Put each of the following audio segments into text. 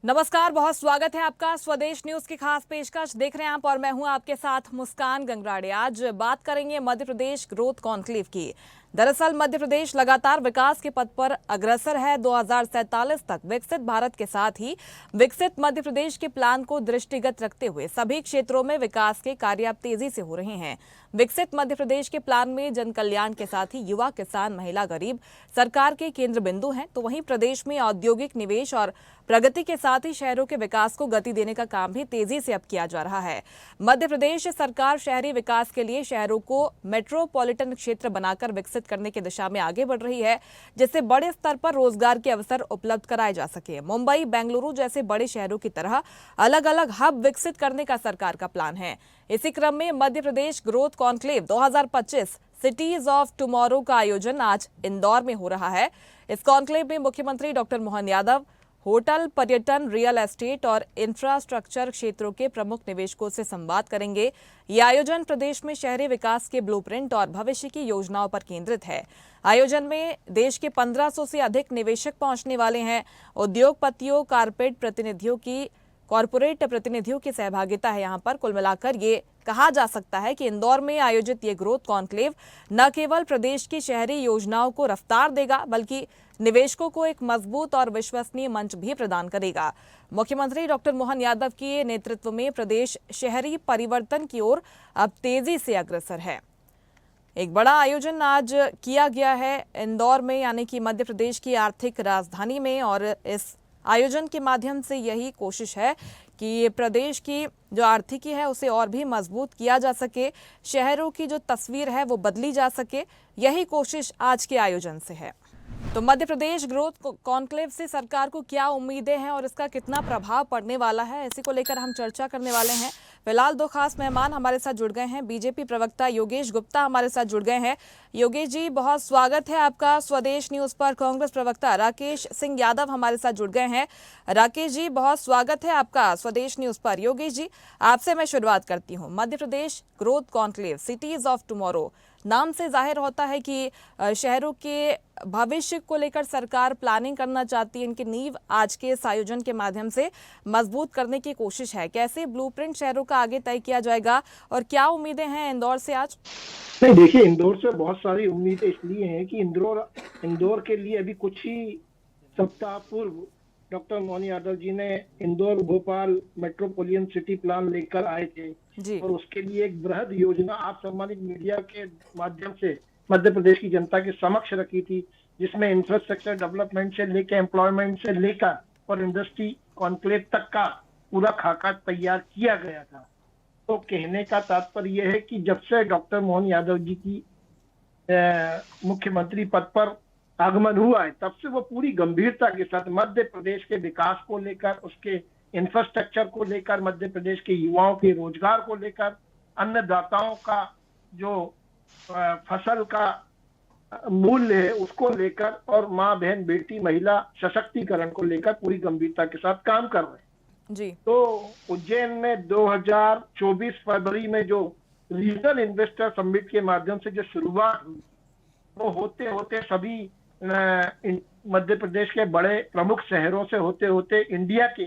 नमस्कार, बहुत स्वागत है आपका स्वदेश न्यूज की खास पेशकश देख रहे हैं आप और मैं हूं आपके साथ मुस्कान गंगराड़े। आज बात करेंगे मध्य प्रदेश ग्रोथ कॉन्क्लेव की। दरअसल मध्य प्रदेश लगातार विकास के पथ पर अग्रसर है। 2047 तक विकसित भारत के साथ ही विकसित मध्य प्रदेश के प्लान को दृष्टिगत रखते हुए सभी क्षेत्रों में विकास के कार्य अब तेजी से हो रहे हैं। विकसित मध्य प्रदेश के प्लान में जन कल्याण के साथ ही युवा, किसान, महिला, गरीब सरकार के केंद्र बिंदु हैं, तो वहीं प्रदेश में औद्योगिक निवेश और प्रगति के साथ ही शहरों के विकास को गति देने का काम भी तेजी से अब किया जा रहा है। मध्य प्रदेश सरकार शहरी विकास के लिए शहरों को मेट्रोपॉलिटन क्षेत्र बनाकर विकसित करने की दिशा में आगे बढ़ रही है, जिससे बड़े स्तर पर रोजगार के अवसर उपलब्ध कराए जा सके। मुंबई, बेंगलुरु जैसे बड़े शहरों की तरह अलग अलग हब विकसित करने का सरकार का प्लान है। इसी क्रम में Madhya Pradesh growth conclave 2025 cities of tomorrow का आयोजन आज इंदौर में हो रहा है। इस कॉन्क्लेव में मुख्यमंत्री डॉक्टर मोहन यादव होटल, पर्यटन, रियल एस्टेट और इंफ्रास्ट्रक्चर क्षेत्रों के प्रमुख निवेशकों से संवाद करेंगे। ये आयोजन प्रदेश में शहरी विकास के ब्लूप्रिंट और भविष्य की योजनाओं पर केंद्रित है। आयोजन में देश के 1500 से अधिक निवेशक पहुंचने वाले हैं। उद्योगपतियों, कॉरपोरेट प्रतिनिधियों की सहभागिता है यहाँ पर। कुल मिलाकर ये कहा जा सकता है कि इंदौर में आयोजित ये ग्रोथ कॉन्क्लेव न केवल प्रदेश की शहरी योजनाओं को रफ्तार देगा, बल्कि निवेशकों को एक मजबूत और विश्वसनीय मंच भी प्रदान करेगा। मुख्यमंत्री डॉक्टर मोहन यादव के नेतृत्व में प्रदेश शहरी परिवर्तन की ओर अब तेजी से अग्रसर है। एक बड़ा आयोजन आज किया गया है इंदौर में, यानी कि मध्य प्रदेश की आर्थिक राजधानी में, और इस आयोजन के माध्यम से यही कोशिश है कि प्रदेश की जो आर्थिकी है उसे और भी मजबूत किया जा सके, शहरों की जो तस्वीर है वो बदली जा सके। यही कोशिश आज के आयोजन से है। तो मध्य प्रदेश ग्रोथ कॉन्क्लेव से सरकार को क्या उम्मीदें हैं और इसका कितना प्रभाव पड़ने वाला है, इसी को लेकर हम चर्चा करने वाले हैं। फिलहाल दो खास मेहमान हमारे साथ जुड़ गए हैं। बीजेपी प्रवक्ता योगेश गुप्ता हमारे साथ जुड़ गए हैं। योगेश जी, बहुत स्वागत है आपका स्वदेश न्यूज पर। कांग्रेस प्रवक्ता राकेश सिंह यादव हमारे साथ जुड़ गए हैं। राकेश जी, बहुत स्वागत है आपका स्वदेश न्यूज पर। योगेश जी, आपसे मैं शुरुआत करती हूँ। Madhya Pradesh growth conclave cities of tomorrow, नाम से जाहिर होता है कि शहरों के भविष्य को लेकर सरकार प्लानिंग करना चाहती है। इनकी नींव आज के इस आयोजन के माध्यम से मजबूत करने की कोशिश है। कैसे ब्लूप्रिंट शहरों का आगे तय किया जाएगा और क्या उम्मीदें हैं इंदौर से आज? नहीं, देखिए, इंदौर से बहुत सारी उम्मीदें इसलिए हैं कि इंदौर के लिए अभी कुछ ही सप्ताह पूर्व डॉक्टर मोहन यादव जी ने Indore Bhopal metropolitan city plan लेकर आए थे जी। और उसके लिए एक बृहद योजना आप सम्मानित मीडिया के माध्यम से मध्य प्रदेश की जनता के समक्ष रखी थी, जिसमें इंफ्रास्ट्रक्चर डेवलपमेंट से लेकर एम्प्लॉयमेंट से लेकर और इंडस्ट्री कॉन्क्लेव तक का पूरा खाका तैयार किया गया था। तो कहने का तात्पर्य यह है कि जब से डॉक्टर मोहन यादव जी की मुख्यमंत्री पद पर आगमन हुआ है, तब से वो पूरी गंभीरता के साथ मध्य प्रदेश के विकास को लेकर, उसके इंफ्रास्ट्रक्चर को लेकर, मध्य प्रदेश के युवाओं के रोजगार को लेकर, अन्नदाताओं का जो फसल का मूल्य है उसको लेकर, और माँ, बहन, बेटी, महिला सशक्तिकरण को लेकर पूरी गंभीरता के साथ काम कर रहे हैं जी। तो उज्जैन में 2024 फरवरी में जो रीजनल इन्वेस्टर समिट के माध्यम से जो शुरुआत हुई, वो होते होते सभी मध्य प्रदेश के बड़े प्रमुख शहरों से होते होते इंडिया के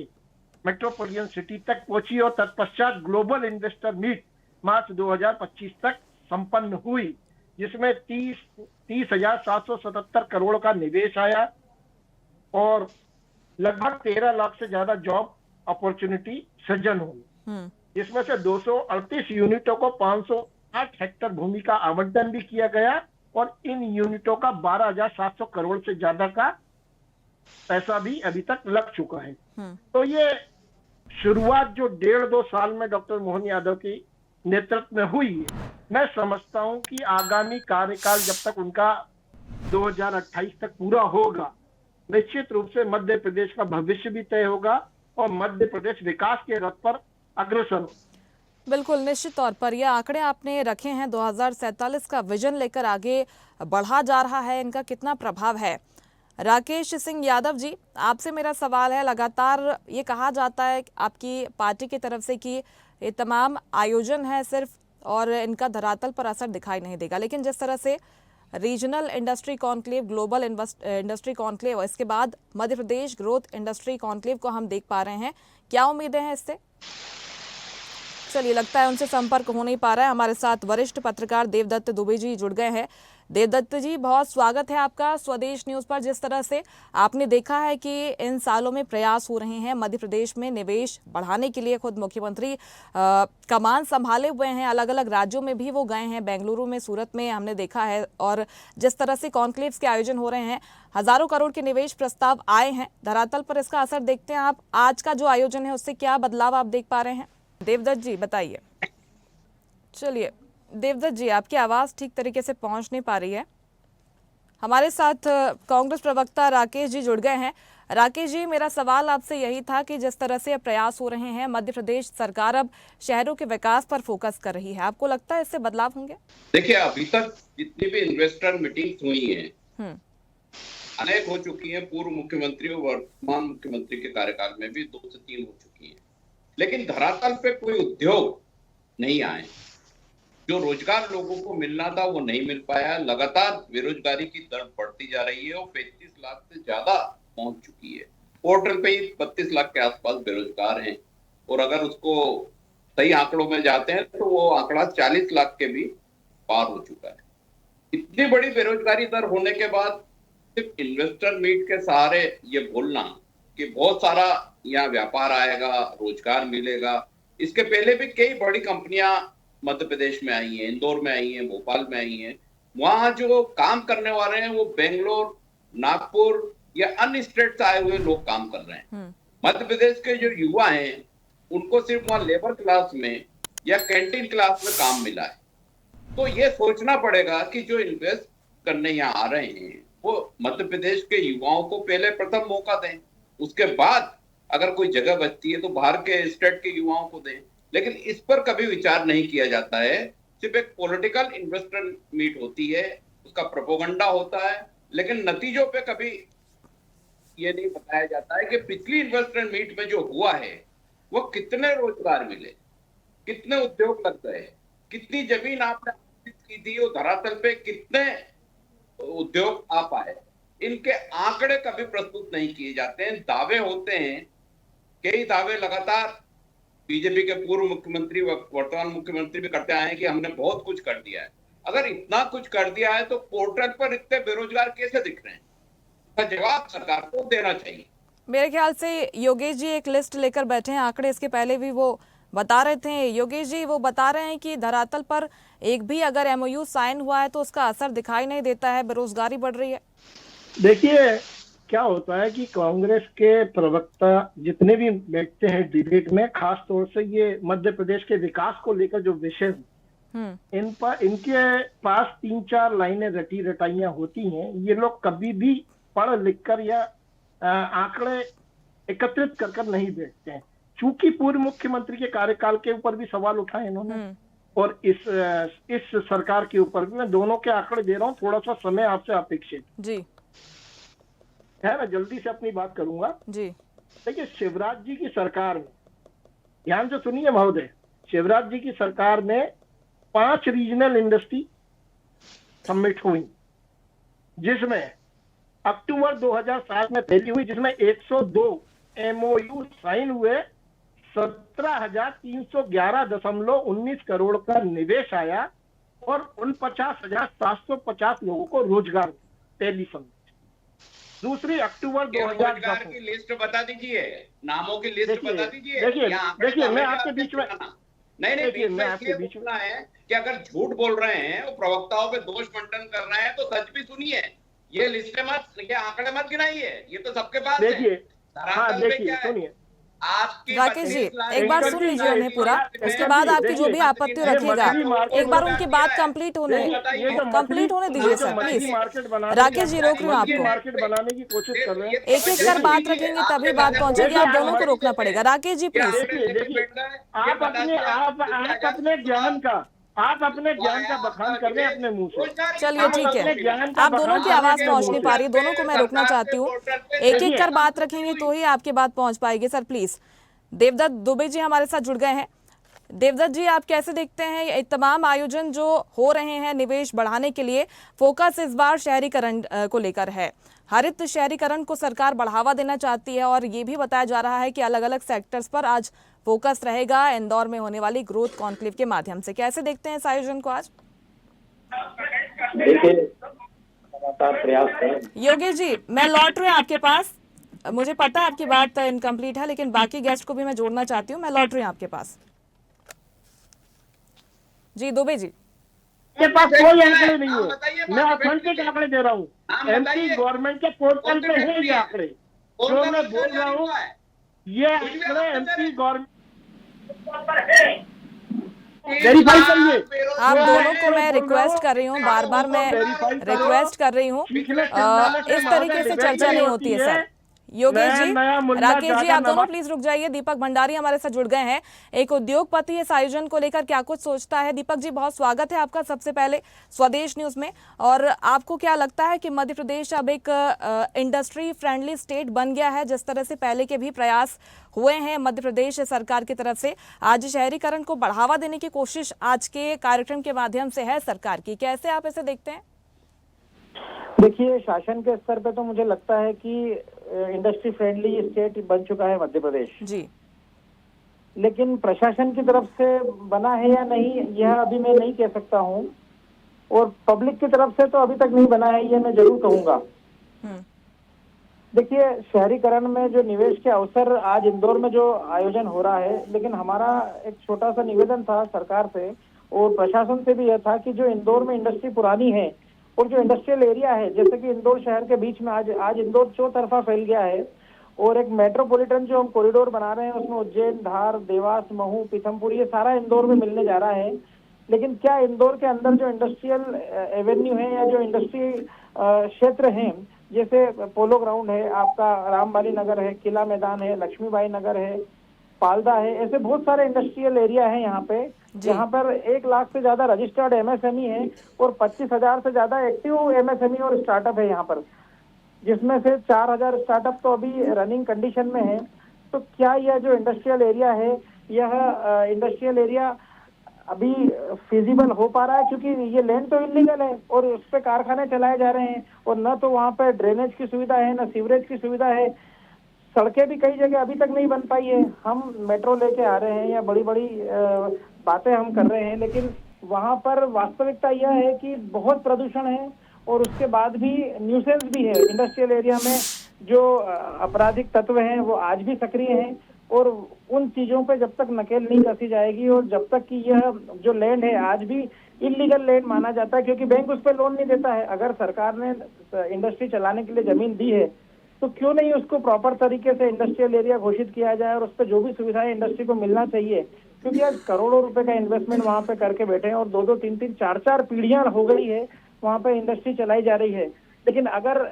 मेट्रोपॉलिटन सिटी तक पहुंची और तत्पश्चात ग्लोबल इन्वेस्टर मीट मार्च 2025 तक संपन्न हुई, जिसमें 30,777 करोड़ का निवेश आया और लगभग 13 लाख से ज्यादा जॉब अपॉर्चुनिटी सृजन हुई। जिसमें से 238 यूनिटों को 508 हेक्टेयर भूमि का आवंटन भी किया गया और इन यूनिटों का 12,700 करोड़ से ज्यादा का पैसा भी अभी तक लग चुका है। तो ये शुरुआत जो 1.5-2 साल में डॉक्टर मोहन यादव की नेतृत्व में हुई है, मैं समझता हूं कि आगामी कार्यकाल जब तक उनका 2028 तक पूरा होगा, निश्चित रूप से मध्य प्रदेश का भविष्य भी तय होगा और मध्य प्रदेश विकास के रथ पर अग्रसर हो। बिल्कुल, निश्चित तौर पर ये आंकड़े आपने रखे हैं। 2047 का विजन लेकर आगे बढ़ा जा रहा है, इनका कितना प्रभाव है? राकेश सिंह यादव जी, आपसे मेरा सवाल है, लगातार ये कहा जाता है आपकी पार्टी की तरफ से कि ये तमाम आयोजन है सिर्फ और इनका धरातल पर असर दिखाई नहीं देगा, लेकिन जिस तरह से regional industry conclave, global industry conclave, इसके बाद मध्य प्रदेश ग्रोथ इंडस्ट्री कॉन्क्लेव को हम देख पा रहे हैं। क्या उम्मीदें हैं इससे? चलिए, लगता है उनसे संपर्क हो नहीं पा रहा है। हमारे साथ वरिष्ठ पत्रकार देवदत्त दुबे जी जुड़ गए हैं। देवदत्त जी, बहुत स्वागत है आपका स्वदेश न्यूज पर। जिस तरह से आपने देखा है कि इन सालों में प्रयास हो रहे हैं मध्य प्रदेश में निवेश बढ़ाने के लिए, खुद मुख्यमंत्री कमान संभाले हुए हैं, अलग अलग राज्यों में भी वो गए हैं, बेंगलुरु में, सूरत में हमने देखा है। और जिस तरह से कॉन्क्लेव्स के आयोजन हो रहे हैं, हजारों करोड़ के निवेश प्रस्ताव आए हैं, धरातल पर इसका असर देखते हैं आप। आज का जो आयोजन है उससे क्या बदलाव आप देख पा रहे हैं? देवदत्त जी बताइए। चलिए देवदत्त जी, आपकी आवाज़ ठीक तरीके से पहुंच नहीं पा रही है। हमारे साथ कांग्रेस प्रवक्ता राकेश जी जुड़ गए हैं। राकेश जी, मेरा सवाल आपसे यही था कि जिस तरह से प्रयास हो रहे हैं, मध्य प्रदेश सरकार अब शहरों के विकास पर फोकस कर रही है, आपको लगता है इससे बदलाव होंगे? देखिए, अभी तक जितनी भी इन्वेस्टर मीटिंग्स हुई हैं, अनेक हो चुकी हैं। पूर्व मुख्यमंत्री और वर्तमान मुख्यमंत्री के कार्यकाल में भी 2 से 3 हो चुकी हैं, लेकिन धरातल पे कोई उद्योग नहीं आए। जो रोजगार लोगों को मिलना था वो नहीं मिल पाया। लगातार बेरोजगारी की दर बढ़ती जा रही है और 35 लाख से ज्यादा पहुंच चुकी है। पोर्टल पे ही 32 लाख के आसपास बेरोजगार हैं, और अगर उसको सही आंकड़ों में जाते हैं तो वो आंकड़ा 40 लाख के भी पार हो चुका है। इतनी बड़ी बेरोजगारी दर होने के बाद सिर्फ इन्वेस्टर मीट के सहारे ये बोलना कि बहुत सारा यहाँ व्यापार आएगा, रोजगार मिलेगा, इसके पहले भी कई बड़ी कंपनियां मध्य प्रदेश में आई हैं, इंदौर में आई हैं, भोपाल में आई हैं। वहां जो काम करने वाले हैं वो बेंगलोर, नागपुर या अन्य स्टेट से आए हुए लोग काम कर रहे हैं। मध्य प्रदेश के जो युवा हैं उनको सिर्फ वहां लेबर क्लास में या कैंटीन क्लास में काम मिला है। तो ये सोचना पड़ेगा कि जो इन्वेस्ट करने यहाँ आ रहे हैं वो मध्य प्रदेश के युवाओं को पहले प्रथम मौका दें, उसके बाद अगर कोई जगह बचती है तो बाहर के स्टेट के युवाओं को दें। लेकिन इस पर कभी विचार नहीं किया जाता है। सिर्फ एक पॉलिटिकल इन्वेस्टर मीट होती है, उसका प्रोपोगंडा होता है, लेकिन नतीजों पे कभी ये नहीं बताया जाता है कि पिछली इन्वेस्टर मीट में जो हुआ है वो कितने रोजगार मिले, कितने उद्योग लग गए, कितनी जमीन आपने की थी और धरातल पे कितने उद्योग आ पाए। इनके आंकड़े कभी प्रस्तुत नहीं किए जाते हैं। दावे होते हैं, कई दावे लगातार बीजेपी के पूर्व मुख्यमंत्री वर्तमान मुख्यमंत्री भी करते आए हैं कि हमने बहुत कुछ कर दिया है। अगर इतना कुछ कर दिया है तो पोर्टल पर इतने बेरोजगार कैसे दिख रहे हैं? इसका जवाब सरकार को देना चाहिए। मेरे ख्याल से योगेश जी एक लिस्ट लेकर बैठे हैं आंकड़े, इसके पहले भी वो बता रहे थे। योगेश जी, वो बता रहे हैं कि धरातल पर एक भी अगर एमओयू साइन हुआ है तो उसका असर दिखाई नहीं देता है, बेरोजगारी बढ़ रही है। देखिए, क्या होता है कि कांग्रेस के प्रवक्ता जितने भी बैठते हैं डिबेट में, खास तौर से ये मध्य प्रदेश के विकास को लेकर जो विषय इनके पास 3-4 लाइनें रटी रटाइयां होती हैं। ये लोग कभी भी पढ़ लिख कर या आंकड़े एकत्रित कर नहीं बैठते हैं। चूंकि पूर्व मुख्यमंत्री के कार्यकाल के ऊपर भी सवाल उठाए इन्होंने और इस सरकार के ऊपर भी। मैं दोनों के आंकड़े दे रहा हूँ, थोड़ा सा समय आपसे अपेक्षित जी है। मैं जल्दी से अपनी बात करूंगा जी। देखिए, शिवराज जी की सरकार में, ध्यान से सुनिए महोदय, शिवराज जी की सरकार में 5 रीजनल इंडस्ट्री समिट हुई, जिसमें अक्टूबर 2007 में पहली हुई, जिसमें 102 एमओयू साइन हुए, 17,311.19 करोड़ का निवेश आया और 49,750 लोगों को रोजगार पहली समिट। दूसरी अक्टूबर 2010 की लिस्ट बता दीजिए, नामों की लिस्ट बता दीजिए। देखिए मैं आपके बीच में नहीं मैं आपके बीच में है कि अगर झूठ बोल रहे हैं और प्रवक्ताओं पे दोष मंडन कर रहे हैं तो सच भी सुनिए। ये लिस्टें मत, ये आंकड़े मत गिनाइए, ये तो सबके पास है। देखिए सुनिए राकेश जी, एक बार सुन लीजिए उन्हें पूरा, उसके बाद आपकी जो भी आपत्ति रखेगा, एक बार उनकी बात कंप्लीट होने दीजिए सर, प्लीज। राकेश जी, रोक रहे हो आपको, मार्केट बनाने की कोशिश कर रहे हैं। एक एक कर बात रखेंगे तभी बात पहुंचेगी, आप दोनों को रोकना पड़ेगा। राकेश जी प्लीज। आप अपने ज्ञान का बखान कर रहे हैं अपने मुंह से। चलिए ठीक है, आप दोनों की आवाज पहुंच नहीं पा रही, दोनों को मैं रोकना चाहती हूँ। एक एक कर बात रखेंगे तो ही आपकी बात पहुंच पाएगी सर, प्लीज। देवदत्त दुबे जी हमारे साथ जुड़ गए हैं। देवदत्त जी, आप कैसे देखते हैं ये तमाम आयोजन जो हो रहे हैं निवेश बढ़ाने के लिए? फोकस इस बार शहरीकरण को लेकर है। हरित शहरीकरण को सरकार बढ़ावा देना चाहती है और ये भी बताया जा रहा है कि अलग अलग सेक्टर्स पर आज फोकस रहेगा इंदौर में होने वाली ग्रोथ कॉन्क्लेव के माध्यम से। कैसे देखते हैं इस आयोजन को आज? देखिए, लगातार प्रयास है। योगेश जी, मैं लौट रही हूँ आपके पास। मुझे पता है आपकी बात इनकम्प्लीट है, लेकिन बाकी गेस्ट को भी मैं जोड़ना चाहती हूँ। मैं लौट रही हूँ आपके पास। जी दुबे जी, के पास कोई आंकड़े नहीं है, मैं ऑथेंटिक आंकड़े दे रहा हूँ। एमपी गवर्नमेंट के पोर्टल पे है ये आंकड़े जो मैं बोल रहा हूँ। ये आंकड़े एमपी गवर्नमेंट वेरीफाई करिए। आप दोनों को मैं रिक्वेस्ट कर रही हूँ, बार बार मैं रिक्वेस्ट कर रही हूँ, इस तरीके से चर्चा नहीं होती है सर। योगेश जी, राकेश जी, आप दोनों प्लीज रुक जाइए। दीपक भंडारी हमारे साथ जुड़ गए हैं, एक उद्योगपति इस आयोजन को लेकर क्या कुछ सोचता है। दीपक जी, बहुत स्वागत है आपका सबसे पहले स्वदेश न्यूज में। और आपको क्या लगता है कि मध्य प्रदेश अब एक इंडस्ट्री फ्रेंडली स्टेट बन गया है, जिस तरह से पहले के भी प्रयास हुए हैं मध्य प्रदेश सरकार की तरफ से? आज शहरीकरण को बढ़ावा देने की कोशिश आज के कार्यक्रम के माध्यम से है सरकार की, कैसे आप इसे देखते हैं? देखिए, शासन के स्तर पे तो मुझे लगता है कि इंडस्ट्री फ्रेंडली स्टेट बन चुका है मध्य प्रदेश जी, लेकिन प्रशासन की तरफ से बना है या नहीं, यह अभी मैं नहीं कह सकता हूँ। और पब्लिक की तरफ से तो अभी तक नहीं बना है, ये मैं जरूर कहूंगा। देखिए, शहरीकरण में जो निवेश के अवसर आज इंदौर में जो आयोजन हो रहा है, लेकिन हमारा एक छोटा सा निवेदन था सरकार से और प्रशासन से भी यह था कि जो इंदौर में इंडस्ट्री पुरानी है और जो इंडस्ट्रियल एरिया है, जैसे कि इंदौर शहर के बीच में आज इंदौर चौतरफा फैल गया है और एक मेट्रोपॉलिटन जो हम कॉरिडोर बना रहे हैं उसमें उज्जैन, धार, देवास, महू, पीथमपुर, ये सारा इंदौर में मिलने जा रहा है। लेकिन क्या इंदौर के अंदर जो इंडस्ट्रियल एवेन्यू है या जो इंडस्ट्री क्षेत्र हैं, जैसे पोलो ग्राउंड है, आपका रामबाली नगर है, किला मैदान है, लक्ष्मीबाई नगर है, पालदा है, ऐसे बहुत सारे इंडस्ट्रियल एरिया है यहाँ पे, जहाँ पर 1 लाख से ज्यादा रजिस्टर्ड एमएसएमई है और 25,000 से ज्यादा एक्टिव एमएसएमई और स्टार्टअप है यहाँ पर, जिसमें से 4,000 स्टार्टअप तो अभी रनिंग कंडीशन में है। तो क्या यह जो इंडस्ट्रियल एरिया है, यह इंडस्ट्रियल एरिया अभी फिजिबल हो पा रहा है? क्योंकि ये लैंड तो इलीगल है और उस पर कारखाने चलाए जा रहे हैं और न तो वहाँ पे ड्रेनेज की सुविधा है, न सीवरेज की सुविधा है। सड़कें भी कई जगह अभी तक नहीं बन पाई है। हम मेट्रो लेके आ रहे हैं या बड़ी बड़ी बातें हम कर रहे हैं, लेकिन वहाँ पर वास्तविकता यह है कि बहुत प्रदूषण है और उसके बाद भी न्यूसेंस भी है। इंडस्ट्रियल एरिया में जो आपराधिक तत्व हैं वो आज भी सक्रिय हैं और उन चीजों पे जब तक नकेल नहीं कसी जाएगी और जब तक कि यह जो लैंड है आज भी इलीगल लैंड माना जाता है, क्योंकि बैंक उस पर लोन नहीं देता है। अगर सरकार ने इंडस्ट्री चलाने के लिए जमीन दी है तो क्यों नहीं उसको प्रॉपर तरीके से इंडस्ट्रियल एरिया घोषित किया जाए और उस पर जो भी सुविधाएं इंडस्ट्री को मिलना चाहिए, क्योंकि आज करोड़ों रुपए का इन्वेस्टमेंट वहां पे करके बैठे हैं और 2-2, 3-3, 4-4 पीढ़ियां हो गई है वहां पे इंडस्ट्री चलाई जा रही है। लेकिन अगर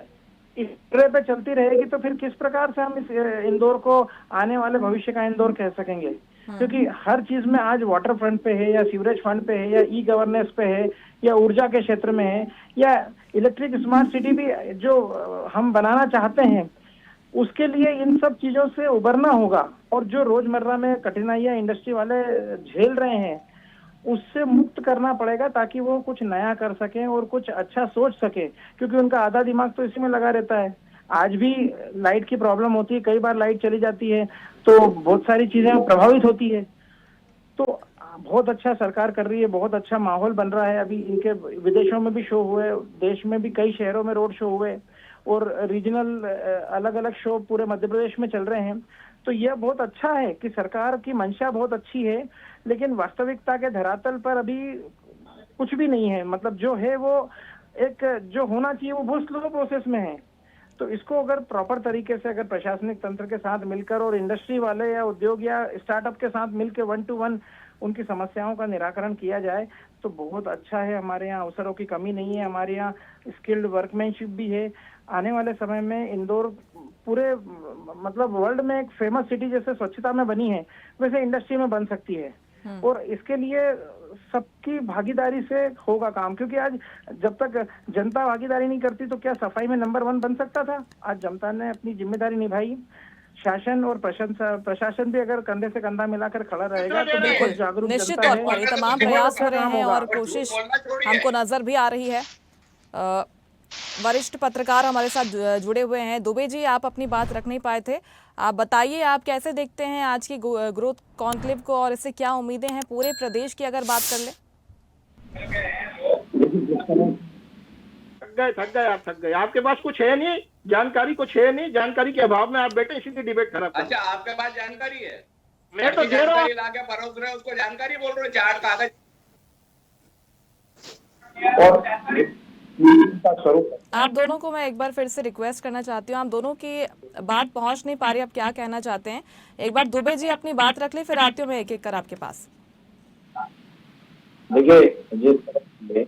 इस तरह पे चलती रहेगी तो फिर किस प्रकार से हम इस इंदौर को आने वाले भविष्य का इंदौर कह सकेंगे? क्योंकि हर चीज में आज वाटर फ्रंट पे है या सीवरेज फंड पे है या ई गवर्नेंस पे है या ऊर्जा के क्षेत्र में है या इलेक्ट्रिक स्मार्ट सिटी भी जो हम बनाना चाहते हैं, उसके लिए इन सब चीजों से उबरना होगा। और जो रोजमर्रा में कठिनाइयां इंडस्ट्री वाले झेल रहे हैं उससे मुक्त करना पड़ेगा ताकि वो कुछ नया कर सकें और कुछ अच्छा सोच सके, क्योंकि उनका आधा दिमाग तो इसी में लगा रहता है। आज भी लाइट की प्रॉब्लम होती है, कई बार लाइट चली जाती है तो बहुत सारी चीजें प्रभावित होती है। तो बहुत अच्छा सरकार कर रही है, बहुत अच्छा माहौल बन रहा है। अभी इनके विदेशों में भी शो हुए, देश में भी कई शहरों में रोड शो हुए और रीजनल अलग अलग शो पूरे मध्य प्रदेश में चल रहे हैं। तो यह बहुत अच्छा है कि सरकार की मंशा बहुत अच्छी है, लेकिन वास्तविकता के धरातल पर अभी कुछ भी नहीं है। मतलब जो है वो एक जो होना चाहिए वो बहुत स्लो प्रोसेस में है। तो इसको अगर प्रॉपर तरीके से अगर प्रशासनिक तंत्र के साथ मिलकर और इंडस्ट्री वाले या उद्योग या स्टार्टअप के साथ मिलकर 1 to 1 उनकी समस्याओं का निराकरण किया जाए तो बहुत अच्छा है। हमारे यहाँ अवसरों की कमी नहीं है, हमारे यहाँ स्किल्ड वर्कमैनशिप भी है। आने वाले समय में इंदौर पूरे मतलब वर्ल्ड में एक फेमस सिटी जैसे स्वच्छता में बनी है वैसे इंडस्ट्री में बन सकती है। और इसके लिए सबकी भागीदारी से होगा काम, क्योंकि आज जब तक जनता भागीदारी नहीं करती तो क्या सफाई में नंबर 1 बन सकता था? आज जनता ने अपनी जिम्मेदारी निभाई, शासन और प्रशासन भी अगर कंधे से कंधा मिलाकर खड़ा रहेगा तो बिल्कुल, बिल्कुल जागरूक निश्चित जनता तौर है। पर ये तमाम बहुत प्रयास हो अच्छा रहे काम हैं होगा। और कोशिश हमको नजर भी आ रही है। अ, वरिष्ठ पत्रकार हमारे साथ जुड़े हुए हैं। दुबे जी, आप अपनी बात रख नहीं पाए थे, आप बताइए आप कैसे देखते हैं आज की ग्रोथ कॉन्क्लेव को और इससे क्या उम्मीदें हैं पूरे प्रदेश की अगर बात कर ले? थक गए आप, थक गए। आपके पास कुछ है नहीं, जानकारी कुछ है नहीं, जानकारी के अभाव में आप बैठे इसी की डिबेट खराब कर। अच्छा, आपके पास जानकारी है? मैं तो दे रहा हूँ। जानकारी लाके परोस रहे हो, उसको जानकारी बोल रहे हो? चार कागज और का स्वरूप आप दोनों को मैं एक बार फिर से रिक्वेस्ट करना चाहती हूँ, आप दोनों की बात पहुंच नहीं पा रही, आप क्या कहना चाहते हैं? एक बार दुबे जी अपनी बात रख ले, फिर आती हूँ मैं एक एक कर आपके पास। देखिए, जिस तरह से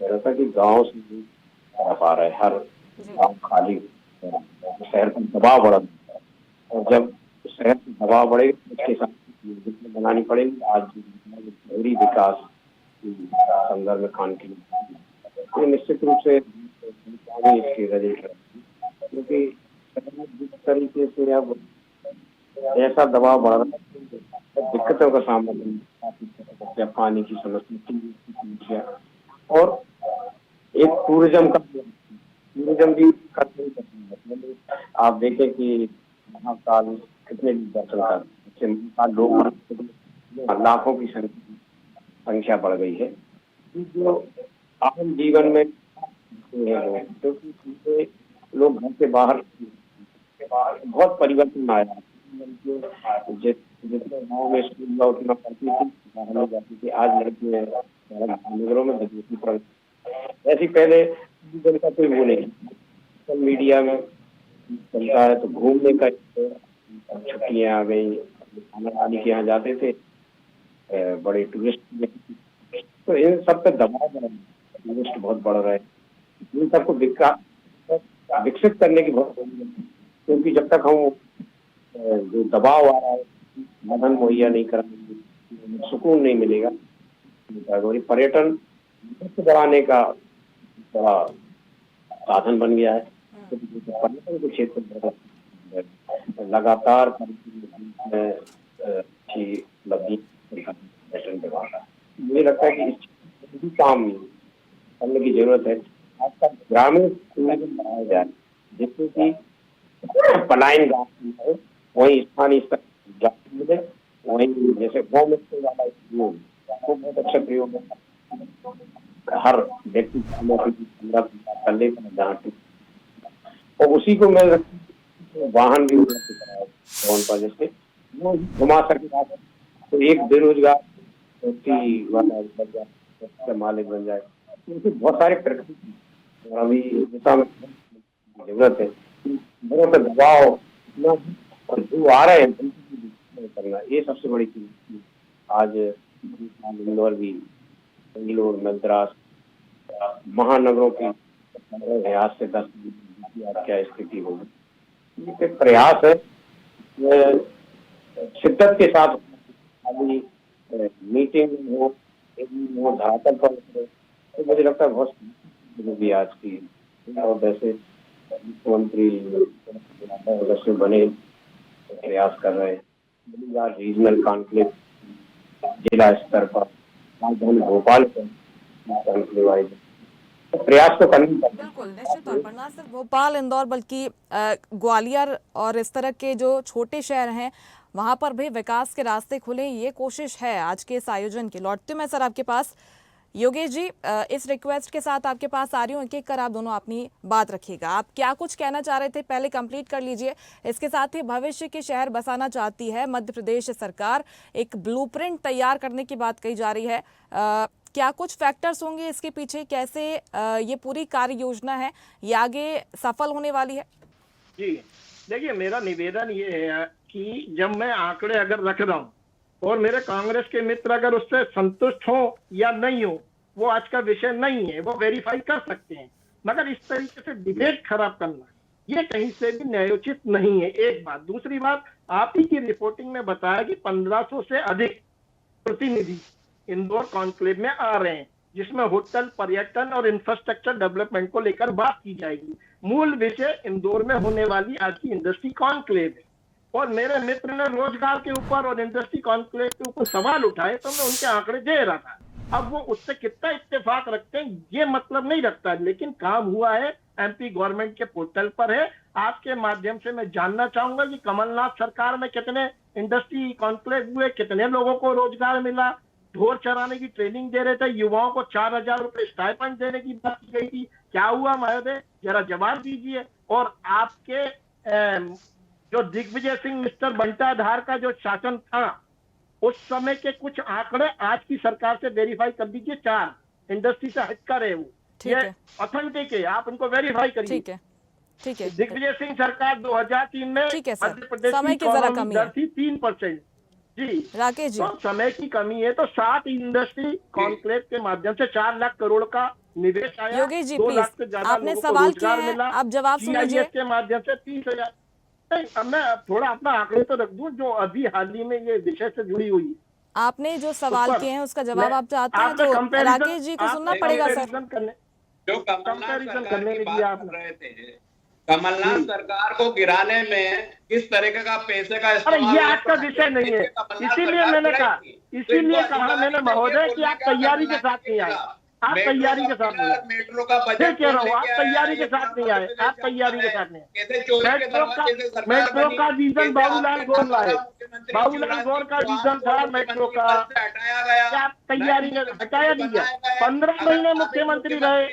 जैसा कि गांव से भी आ पा रहा है, हर गांव खाली है, शहर पर दबाव बढ़ा है। और जब शहर पर दबाव बढ़ेगा उसके साथ योजना बनानी पड़ेगी। आज शहरी विकास के संदर्भ में खान की ये निश्चित रूप से इसकी रिजल्ट है, क्योंकि जिस तरीके से अब ऐसा दबाव बढ़ रहा है, दिक्कतों का सामना करना, पानी की समस्या और एक टूरिज्म भी आप देखें कि महाकाल कितने दर्शन कर महाकाल लोग लाखों की संख्या बढ़ गई है। जो आम जीवन में क्योंकि लोग घर से बाहर बहुत परिवर्तन आया। जितने गाँव में स्कूल उतना पढ़ती थी, बाहर में जाती थी, आज नगरों में विदेशी पढ़ ऐसी पहले का कोई वो नहीं। सोशल मीडिया में चलता है तो घूमने का छुट्टियां आ गई, खाना के यहाँ जाते थे, बड़े टूरिस्ट, तो इन सब पे दबाव बढ़ रहा है, टूरिस्ट बहुत बढ़ रहे हैं। इन सबको विकसित करने की बहुत जरूरत है, क्योंकि जब तक हम जो दबाव आ रहा है मदन मुहैया नहीं कराएंगे, सुकून नहीं मिलेगा। पर्यटन बढ़ाने का बड़ा साधन बन गया है। तो पर्यटन के क्षेत्र में लगातार अच्छी उपलब्धि पर्यटन विभाग, मुझे लगता है कि इस काम करने की जरूरत है। आजकल ग्रामीण टूरिज्म बढ़ाया जाए, जिससे कि पलायन गाँव है वही स्थानीय स्तर मिले, वही जैसे गौमूत्र वाला उपयोग बहुत अच्छा प्रयोग है। हर व्यक्ति कर ले और उसी को मैं वाहन भी उपलब्ध कराया पर, जैसे वो घुमा सके तो एक बेरोजगार व्यक्ति वाला बन जाए, मालिक बन जाए। तो बहुत सारे प्रकृति अभी दिशा में जरूरत है। लोगों का दबाव और जो आ रहे हैं करना, ये सबसे बड़ी चीज। आज इंदौर भी, बेंगलोर, मद्रास महानगरों की आज से 10 क्या स्थिति होगी। ये प्रयास है शिद्दत के साथ, अभी मीटिंग हो धरातल पर, तो मुझे लगता है बहुत जरूरी आज की। और वैसे मुख्यमंत्री बने प्रयास कर रहे हैं, रीजनल कॉन्क्लेव जिला स्तर पर, राजधानी भोपाल पर कॉन्क्लेव आए, तो प्रयास तो करनी चाहिए। बिल्कुल, निश्चित तौर पर ना सिर्फ भोपाल इंदौर बल्कि ग्वालियर और इस तरह के जो छोटे शहर हैं वहां पर भी विकास के रास्ते खुले, ये कोशिश है आज के इस आयोजन की। लौटते मैं सर आपके पास, योगेश जी, इस रिक्वेस्ट के साथ आपके पास आ रही हूँ, एक एक कर आप दोनों अपनी बात रखिएगा। आप क्या कुछ कहना चाह रहे थे पहले कंप्लीट कर लीजिए। इसके साथ ही भविष्य के शहर बसाना चाहती है मध्य प्रदेश सरकार, एक ब्लूप्रिंट तैयार करने की बात कही जा रही है। क्या कुछ फैक्टर्स होंगे इसके पीछे, कैसे ये पूरी कार्य योजना है ये आगे सफल होने वाली है? जी देखिए, मेरा निवेदन ये है कि जब मैं आंकड़े अगर रख रहा हूँ और मेरे कांग्रेस के मित्र अगर उससे संतुष्ट हो या नहीं हो, वो आज का विषय नहीं है, वो वेरीफाई कर सकते हैं। मगर इस तरीके से डिबेट खराब करना ये कहीं से भी न्यायोचित नहीं है, एक बात। दूसरी बात, आप ही की रिपोर्टिंग में बताया कि 1500 से अधिक प्रतिनिधि इंदौर कॉन्क्लेव में आ रहे हैं, जिसमें होटल, पर्यटन और इंफ्रास्ट्रक्चर डेवलपमेंट को लेकर बात की जाएगी। मूल विषय इंदौर में होने वाली आज की इंडस्ट्री कॉन्क्लेव है। और मेरे मित्र ने रोजगार के ऊपर और इंडस्ट्री कॉन्क्लेव के ऊपर सवाल उठाए तो मैं उनके आंकड़े दे रहा था। अब वो उससे कितना इत्तेफाक रखते हैं ये मतलब नहीं रखता, लेकिन काम हुआ है, एमपी गवर्नमेंट के पोर्टल पर है। आपके माध्यम से मैं जानना चाहूंगा कि कमलनाथ सरकार में कितने इंडस्ट्री कॉन्क्लेव हुए, कितने लोगों को रोजगार मिला, ढोर चराने की ट्रेनिंग दे रहे थे, युवाओं को 4,000 रुपए स्टाइपेंड देने की बात की गई थी, क्या हुआ महोदय, जरा जवाब दीजिए। और आपके जो दिग्विजय सिंह मिस्टर बंटाधार का जो शासन था उस समय के कुछ आंकड़े आज की सरकार से वेरीफाई कर दीजिए, 4 इंडस्ट्री से हटकर है वो, ये ऑथेंटिक है, आप उनको वेरीफाई करिए। ठीक है, ठीक है। दिग्विजय सिंह सरकार 2003 में मध्य प्रदेश समय की जरा कमी है 3%। जी राकेश जी, तो समय की कमी है, तो 7 इंडस्ट्री कॉन्क्लेव के माध्यम से 4 लाख करोड़ का निवेश आया। योगेश जी 2 प्लीज, लाख से ज्यादा आपने लोगों को सवाल किए रोजगार हैं, मिला। आप जवाब सुन लीजिए। GIS के माध्यम से 30,000। नहीं, अब मैं थोड़ा अपना आंकड़े तो रख दूं जो अभी हाल ही में ये विषय से जुड़ी हुई है। आपने जो सवाल किए हैं उसका जवाब आप चाहते हैं आपने तो comparison- राकेश जी को सुनना पड़ेगा सर। जो कमलनाथ कंपैरिजन सरकार करने की में बात दिया कर आपने। रहे थे, कमलनाथ सरकार को गिराने में किस तरीके का पैसे का अरे इस्तेमाल ये आज का विषय नहीं है, इसीलिए मैंने कहा, इसीलिए कहा मैंने महोदय कि आप तैयारी के साथ नहीं आए, आप तैयारी के साथ नहीं आए। मेट्रो का फिर बजट कह रहा हूँ, आप तैयारी के साथ नहीं आए, आप तैयारी के साथ नहीं आए। मेट्रो का रीजन बाबूलाल गौर लाए, बाबूलाल गौर का रीजन था मेट्रो का, क्या तैयारी ने हटाया दिया। 15 महीने मुख्यमंत्री रहे,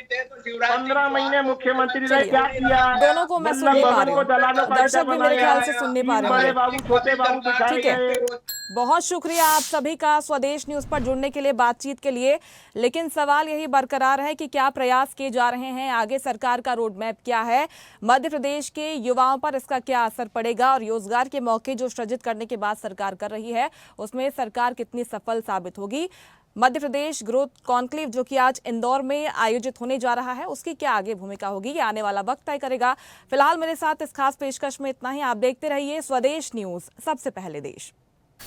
15 महीने मुख्यमंत्री रहे, क्या किया। दोनों को मैं सुन नहीं पा रही हूँ, दर्शक भी मेरे ख्याल से सुन नहीं पा रहे बड़े हैं। बाबू छोटे बाबू बिठाए ठीक है, गए। बहुत शुक्रिया आप सभी का स्वदेश न्यूज पर जुड़ने के लिए, बातचीत के लिए। लेकिन सवाल यही बरकरार है कि क्या प्रयास किए जा रहे हैं, आगे सरकार का रोड मैप क्या है, मध्य प्रदेश के युवाओं पर इसका क्या असर पड़ेगा और रोजगार के मौके जो सृजित करने के बाद सरकार कर रही है उसमें सरकार कितनी सफल साबित होगी। मध्य प्रदेश ग्रोथ कॉन्क्लेव जो कि आज इंदौर में आयोजित होने जा रहा है उसकी क्या आगे भूमिका होगी, ये आने वाला वक्त तय करेगा। फिलहाल मेरे साथ इस खास पेशकश में इतना ही। आप देखते रहिए स्वदेश न्यूज, सबसे पहले देश।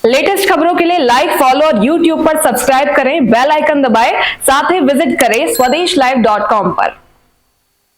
लेटेस्ट खबरों के लिए लाइक, फॉलो और YouTube पर सब्सक्राइब करें, बेल आइकन दबाएं, साथ ही विजिट करें swadeshlive.com पर।